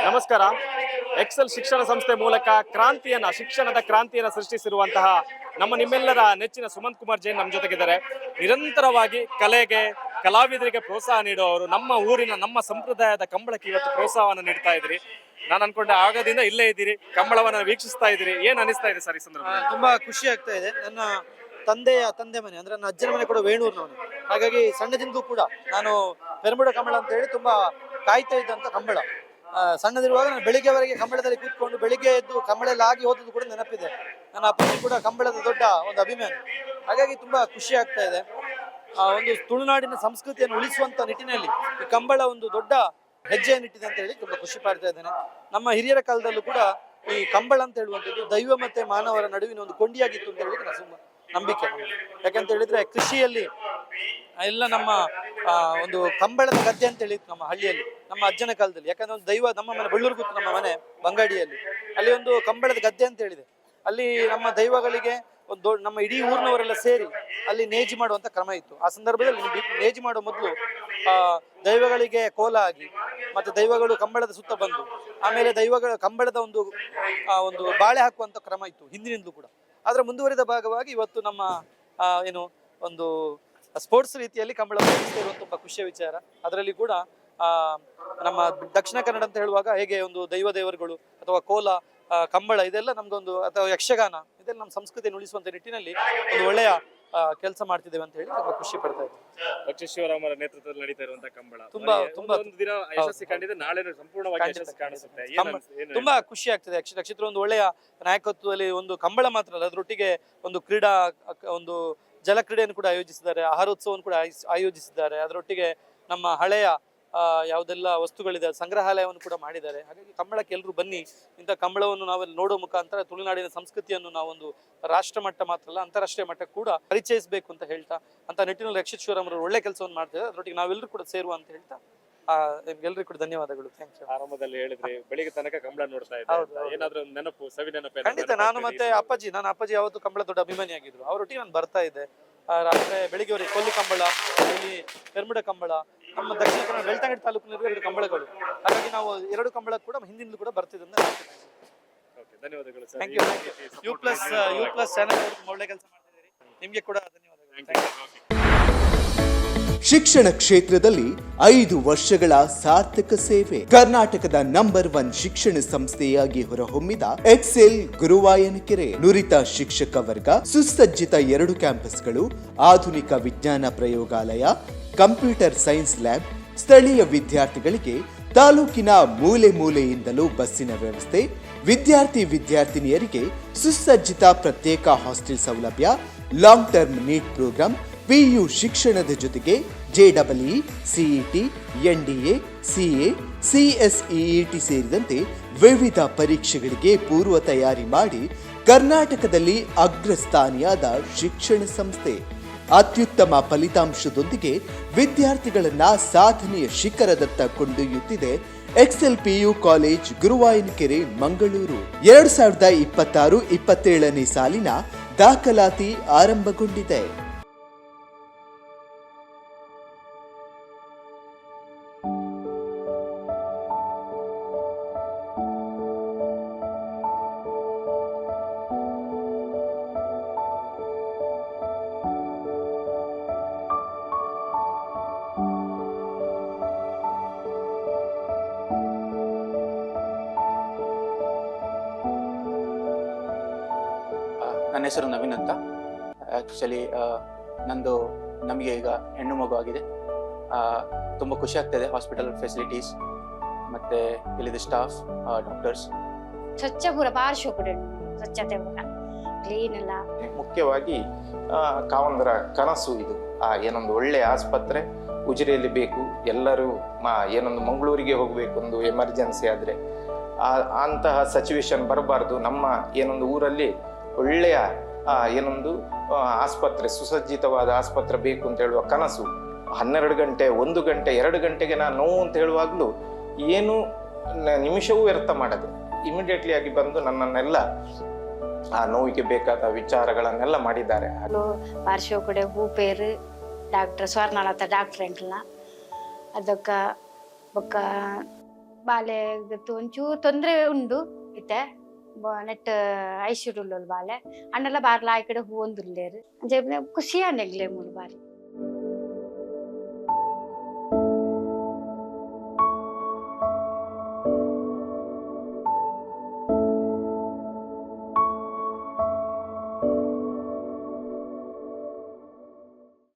ನಮಸ್ಕಾರ. ಎಕ್ಸೆಲ್ ಶಿಕ್ಷಣ ಸಂಸ್ಥೆ ಮೂಲಕ ಶಿಕ್ಷಣದ ಕ್ರಾಂತಿಯನ್ನ ಸೃಷ್ಟಿಸಿರುವಂತಹ ನಿಮ್ಮೆಲ್ಲರ ನೆಚ್ಚಿನ ಸುಮಂತ್ ಕುಮಾರ್ ಜೈನ್ ನಮ್ಮ ಜೊತೆಗಿದ್ದಾರೆ. ನಿರಂತರವಾಗಿ ಕಲಾವಿದರಿಗೆ ಪ್ರೋತ್ಸಾಹ ನೀಡುವವರು, ನಮ್ಮ ಊರಿನ ನಮ್ಮ ಸಂಪ್ರದಾಯದ ಕಂಬಳಕ್ಕೆ ಇವತ್ತು ಪ್ರೋತ್ಸಾಹವನ್ನು ನೀಡ್ತಾ ಇದ್ರಿ. ನಾನು ಅನ್ಕೊಂಡೆ ಆಗದಿಂದ ಇಲ್ಲೇ ಇದ್ದೀರಿ, ಕಂಬಳವನ್ನ ವೀಕ್ಷಿಸ್ತಾ ಇದ್ದೀರಿ. ಏನ್ ಅನಿಸ್ತಾ ಇದೆ ಸರ್ ಈ ಸಂದರ್ಭದಲ್ಲಿ? ತುಂಬಾ ಖುಷಿ ಆಗ್ತಾ ಇದೆ. ನನ್ನ ತಂದೆ ಮನೆ ಅಂದ್ರೆ ನನ್ನ ಅಜ್ಜನ ಮನೆ ಕೂಡ ವೇಣೂರಿನವನು. ಹಾಗಾಗಿ ಸಣ್ಣದಿಂದೂ ಕೂಡ ನಾನು ಪೆರುಂಬಡ ಕಂಬಳ ಅಂತ ಹೇಳಿ ತುಂಬಾ ಕಾಯ್ತಾ ಇದ್ದಂತ ಕಂಬಳ. ಸಣ್ಣದಿರುವಾಗ ನಾನು ಬೆಳಿಗ್ಗೆವರೆಗೆ ಕಂಬಳದಲ್ಲಿ ಕೂತ್ಕೊಂಡು ಬೆಳಿಗ್ಗೆ ಎದ್ದು ಕಂಬಳದಲ್ಲಿ ಆಗಿ ಹೋದದ್ದು ಕೂಡ ನೆನಪಿದೆ. ನನ್ನ ಅಪ್ಪನಿಗೆ ಕೂಡ ಕಂಬಳದ ದೊಡ್ಡ ಒಂದು ಅಭಿಮಾನಿ. ಹಾಗಾಗಿ ತುಂಬಾ ಖುಷಿ ಆಗ್ತಾ ಇದೆ. ಒಂದು ತುಳುನಾಡಿನ ಸಂಸ್ಕೃತಿಯನ್ನು ಉಳಿಸುವಂತ ನಿಟ್ಟಿನಲ್ಲಿ ಈ ಕಂಬಳ ಒಂದು ದೊಡ್ಡ ಹೆಜ್ಜೆಯನ್ನಿಟ್ಟಿದೆ ಅಂತ ಹೇಳಿ ತುಂಬಾ ಖುಷಿ ಪಡ್ತಾ ಇದ್ದೇನೆ. ನಮ್ಮ ಹಿರಿಯರ ಕಾಲದಲ್ಲೂ ಕೂಡ ಈ ಕಂಬಳ ಅಂತ ಹೇಳುವಂಥದ್ದು ದೈವ ಮತ್ತೆ ಮಾನವರ ನಡುವಿನ ಒಂದು ಕೊಂಡಿಯಾಗಿತ್ತು ಅಂತ ಹೇಳಿ ನಂಬಿಕೆ. ಯಾಕಂತ ಹೇಳಿದ್ರೆ ಕೃಷಿಯಲ್ಲಿ ಎಲ್ಲ ನಮ್ಮ ಒಂದು ಕಂಬಳದ ಗದ್ದೆ ಅಂತ ಹೇಳಿತ್ತು ನಮ್ಮ ಹಳ್ಳಿಯಲ್ಲಿ, ನಮ್ಮ ಅಜ್ಜನ ಕಾಲದಲ್ಲಿ. ಯಾಕಂದ್ರೆ ಒಂದು ದೈವ, ನಮ್ಮ ಮನೆ ಬಳ್ಳೂರುಗುತ್ತು, ನಮ್ಮ ಮನೆ ಬಂಗಾಡಿಯಲ್ಲಿ, ಅಲ್ಲಿ ಒಂದು ಕಂಬಳದ ಗದ್ದೆ ಅಂತ ಹೇಳಿದೆ. ಅಲ್ಲಿ ನಮ್ಮ ದೈವಗಳಿಗೆ ಒಂದು ನಮ್ಮ ಇಡೀ ಊರಿನವರೆಲ್ಲ ಸೇರಿ ಅಲ್ಲಿ ನೇಜಿ ಮಾಡುವಂತ ಕ್ರಮ ಇತ್ತು. ಆ ಸಂದರ್ಭದಲ್ಲಿ ನೇಜಿ ಮಾಡುವ ಮೊದಲು ದೈವಗಳಿಗೆ ಕೋಲ ಆಗಿ ಮತ್ತೆ ದೈವಗಳು ಕಂಬಳದ ಸುತ್ತ ಬಂದು ಆಮೇಲೆ ದೈವಗಳ ಕಂಬಳದ ಒಂದು ಬಾಳೆ ಹಾಕುವಂತ ಕ್ರಮ ಇತ್ತು ಹಿಂದಿನಿಂದಲೂ ಕೂಡ. ಅದರ ಮುಂದುವರಿದ ಭಾಗವಾಗಿ ಇವತ್ತು ನಮ್ಮ ಒಂದು ಸ್ಪೋರ್ಟ್ಸ್ ರೀತಿಯಲ್ಲಿ ಕಂಬಳ ಇರುವಂತ ತುಂಬಾ ಖುಷಿಯ ವಿಚಾರ. ಅದರಲ್ಲಿ ಕೂಡ ನಮ್ಮ ದಕ್ಷಿಣ ಕನ್ನಡ ಅಂತ ಹೇಳುವಾಗ ಹೇಗೆ ಒಂದು ದೇವರುಗಳು ಅಥವಾ ಕೋಲ, ಕಂಬಳ ಇದೆಲ್ಲ ನಮ್ದೊಂದು, ಅಥವಾ ಯಕ್ಷಗಾನ ಇದೆಲ್ಲ ನಮ್ಮ ಸಂಸ್ಕೃತಿಯನ್ನು ಉಳಿಸುವಂತ ನಿಟ್ಟಿನಲ್ಲಿ ಒಂದು ಒಳ್ಳೆಯ ಕೆಲಸ ಮಾಡ್ತಿದ್ದೇವೆ ಅಂತ ಹೇಳಿ ತುಂಬಾ ಖುಷಿ ಪಡ್ತಾ ಇದ್ದೀವಿ. ಡಾಕ್ಟರ್ ಶಿವರಾಮರ ನೇತೃತ್ವದಲ್ಲಿ ನಡೀತಾ ಇರುವಂತಹ ಕಂಬಳ ತುಂಬಾ ಒಂದು ದಿನ ಯಶಸ್ವಿ ಕಂಡಿದೆ, ನಾಳೆ ಸಂಪೂರ್ಣವಾಗಿ ಯಶಸ್ವಿ ಕಾಣಿಸುತ್ತೆ. ತುಂಬಾ ಖುಷಿ ಆಗ್ತದೆ. ನಕ್ಷತ್ರ ಒಂದು ಒಳ್ಳೆಯ ನಾಯಕತ್ವದಲ್ಲಿ ಒಂದು ಕಂಬಳ ಮಾತ್ರ ಅಲ್ಲ, ಅದರೊಟ್ಟಿಗೆ ಒಂದು ಒಂದು ಜಲ ಕ್ರೀಡೆಯನ್ನು ಕೂಡ ಆಯೋಜಿಸಿದ್ದಾರೆ, ಆಹಾರೋತ್ಸವವನ್ನು ಕೂಡ ಆಯೋಜಿಸಿದ್ದಾರೆ. ಅದರೊಟ್ಟಿಗೆ ನಮ್ಮ ಹಳೆಯ ಯಾವುದೆಲ್ಲ ವಸ್ತುಗಳಿದೆ ಸಂಗ್ರಹಾಲಯವನ್ನು ಕೂಡ ಮಾಡಿದ್ದಾರೆ. ಹಾಗಾಗಿ ಕಂಬಳಕ್ಕೆ ಎಲ್ಲರೂ ಬನ್ನಿ. ಇಂಥ ಕಂಬಳವನ್ನು ನಾವೆಲ್ಲ ನೋಡೋ ಮುಖಾಂತರ ತುಳುನಾಡಿನ ಸಂಸ್ಕೃತಿಯನ್ನು ನಾವೊಂದು ರಾಷ್ಟ್ರ ಮಟ್ಟ ಮಾತ್ರ ಅಲ್ಲ, ಅಂತಾರಾಷ್ಟ್ರೀಯ ಮಟ್ಟಕ್ಕೆ ಕೂಡ ಪರಿಚಯಿಸಬೇಕು ಅಂತ ಹೇಳ್ತಾ, ಅಂತ ನಿಟ್ಟಿನಲ್ಲಿ ರಕ್ಷಿತ್ ಶಿವರಾಮರು ಒಳ್ಳೆ ಕೆಲಸವನ್ನು ಮಾಡ್ತಿದ್ದಾರೆ. ಅದರೊಟ್ಟಿಗೆ ನಾವೆಲ್ಲರೂ ಕೂಡ ಸೇರುವ ಅಂತ ಹೇಳ್ತಾ ಎಲ್ಲರಿಗೂ ಕೂಡ ಧನ್ಯವಾದಗಳು. Thank you. ಆರಂಭದಲ್ಲಿ ಹೇಳಿದ್ರಿ ಬೆಳಿಗ್ಗೆ ತನಕ ಕಂಬಳ ನೋಡ್ತಾ ಇದ್ದಾರೆ, ಏನಾದ್ರೂ ನೆನಪು, ಸವಿ ನೆನಪು? ಖಂಡಿತ. ನಾನು ಮತ್ತೆ ನನ್ನ ಅಪ್ಪಾಜಿ ಯಾವತ್ತು ಕಂಬಳ ದೊಡ್ಡ ಅಭಿಮಾನಿ ಆಗಿದ್ರು. ಅವರೊಟ್ಟಿಗೆ ನಾನು ಬರ್ತಾ ಇದ್ದೆ. ರಾತ್ರಿ ಬೆಳಿಗ್ಗೆವರೆಗೆ ಕೊಲ್ಲಿ ಕಂಬಳ, ಇಲ್ಲಿ ಪೆರುಂಬಡ ಕಂಬಳ, ನಮ್ಮ ದಕ್ಷಿಣ ಕನ್ನಡ ಬೆಳ್ತಂಗಡಿ ತಾಲೂಕಿನಲ್ಲಿ 2 ಕಂಬಳಗಳು. ಹಾಗಾಗಿ ನಾವು 2 ಕಂಬಳ ಕೂಡ ಹಿಂದಿನಿಂದಲೂ ಕೂಡ ಬರ್ತಿದ್ದೆ. ಧನ್ಯವಾದಗಳು. Thank you. U plus channel ಒಳ್ಳೆ ಕೆಲಸ ಮಾಡ್ತಿದ್ದೀರಿ, ನಿಮ್ಗೆ ಕೂಡ ಧನ್ಯವಾದಗಳು. ಶಿಕ್ಷಣ ಕ್ಷೇತ್ರದಲ್ಲಿ 5 ವರ್ಷಗಳ ಸಾರ್ಥಕ ಸೇವೆ. ಕರ್ನಾಟಕದ ನಂಬರ್ 1 ಶಿಕ್ಷಣ ಸಂಸ್ಥೆಯಾಗಿ ಹೊರಹೊಮ್ಮಿದ ಎಕ್ಸೆಲ್ ಗುರುವಾಯನಕೆರೆ. ನುರಿತ ಶಿಕ್ಷಕ ವರ್ಗ, ಸುಸಜ್ಜಿತ 2 ಕ್ಯಾಂಪಸ್ಗಳು, ಆಧುನಿಕ ವಿಜ್ಞಾನ ಪ್ರಯೋಗಾಲಯ, ಕಂಪ್ಯೂಟರ್ ಸೈನ್ಸ್ ಲ್ಯಾಬ್, ಸ್ಥಳೀಯ ವಿದ್ಯಾರ್ಥಿಗಳಿಗೆ ತಾಲೂಕಿನ ಮೂಲೆ ಮೂಲೆಯಿಂದಲೂ ಬಸ್ಸಿನ ವ್ಯವಸ್ಥೆ, ವಿದ್ಯಾರ್ಥಿನಿಯರಿಗೆ ಸುಸಜ್ಜಿತ ಪ್ರತ್ಯೇಕ ಹಾಸ್ಟೆಲ್ ಸೌಲಭ್ಯ, long term NEET program, PU ಶಿಕ್ಷಣದ ಜೊತೆಗೆ JEE, CET, NDA, CA, CSEET ಸೇರಿದಂತೆ ವಿವಿಧ ಪರೀಕ್ಷೆಗಳಿಗೆ ಪೂರ್ವ ತಯಾರಿ ಮಾಡಿ ಕರ್ನಾಟಕದಲ್ಲಿ ಅಗ್ರಸ್ಥಾನಿಯಾದ ಶಿಕ್ಷಣ ಸಂಸ್ಥೆ. ಅತ್ಯುತ್ತಮ ಫಲಿತಾಂಶದೊಂದಿಗೆ ವಿದ್ಯಾರ್ಥಿಗಳನ್ನ ಸಾಧನೆಯ ಶಿಖರದತ್ತ ಕೊಂಡೊಯ್ಯುತ್ತಿದೆ Excel PU college Guruvayanakere, Mangaluru. 2026-27ನೇ ಸಾಲಿನ ದಾಖಲಾತಿ ಆರಂಭಗೊಂಡಿದೆ. ನನ್ನ ಹೆಸರು ನವೀನ್ ಅಂತ. ಆ್ಯಕ್ಚುಲಿ ನಮಗೆ ಈಗ ಹೆಣ್ಣು ಮಗು ಆಗಿದೆ. ತುಂಬ ಖುಷಿ ಆಗ್ತಾಯಿದೆ. ಹಾಸ್ಪಿಟಲ್ ಫೆಸಿಲಿಟೀಸ್ ಮತ್ತು ಇಲ್ಲಿದ್ದ ಸ್ಟಾಫ್, ಡಾಕ್ಟರ್ಸ್ ಸ್ವಚ್ಛ ಪೂರ ಭಾರಿ ಶೋಕುಡು, ಸ್ವಚ್ಛತೆ ಪೂರ ಕ್ಲೀನ್ ಎಲ್ಲ. ಮುಖ್ಯವಾಗಿ ಕಾವಂದರ ಕನಸು ಇದು. ಏನೊಂದು ಒಳ್ಳೆ ಆಸ್ಪತ್ರೆ ಉಜಿರೆಯಲ್ಲಿ ಬೇಕು. ಎಲ್ಲರೂ ಏನೊಂದು ಮಂಗಳೂರಿಗೆ ಹೋಗಬೇಕು, ಒಂದು ಎಮರ್ಜೆನ್ಸಿ ಆದರೆ ಅಂತಹ ಸಿಚುವೇಶನ್ ಬರಬಾರ್ದು. ನಮ್ಮ ಏನೊಂದು ಊರಲ್ಲಿ ಒಳ್ಳೆಯ ಏನೊಂದು ಆಸ್ಪತ್ರೆ, ಸುಸಜ್ಜಿತವಾದ ಆಸ್ಪತ್ರೆ ಬೇಕು ಅಂತ ಹೇಳುವ ಕನಸು 12 ಗಂಟೆ, 1 ಗಂಟೆ, 2 ಗಂಟೆಗೆ ನಾನು ನೋವು ಅಂತ ಹೇಳುವಾಗಲೂ ಏನು ನಿಮಿಷವೂ ವ್ಯರ್ಥ ಮಾಡದೆ ಇಮಿಡಿಯೇಟ್ಲಿ ಆಗಿ ಬಂದು ನನ್ನನ್ನೆಲ್ಲ ಆ ನೋವಿಗೆ ಬೇಕಾದ ವಿಚಾರಗಳನ್ನೆಲ್ಲ ಮಾಡಿದ್ದಾರೆ. ಪಾರ್ಶ್ವ ಕೂಡ ಹೂ ಪೇರು ಡಾಕ್ಟರ್ ಸ್ವರ್ಣಲತಾ ಡಾಕ್ಟರ್ ಎಂಟ್ಲ ಅದಕ್ಕ ಬೊಕ್ಕ ಬಾಲೆ ಒಂಚೂರು ತೊಂದ್ರೆ ಉಂಡು ಇತ್ತೆ ನೆಟ್ ಐಶ್ವರ್ಯುಲ್ ಬಾಲೆ ಅಣ್ಣೆಲ್ಲ ಬಾರ್ಲ ಆ ಕಡೆ ಹೂ ಒಂದುಲ್ಲೇರು ಖುಷಿ ಆನೆಗ್ಲೆ ಮೂರು ಬಾರಿ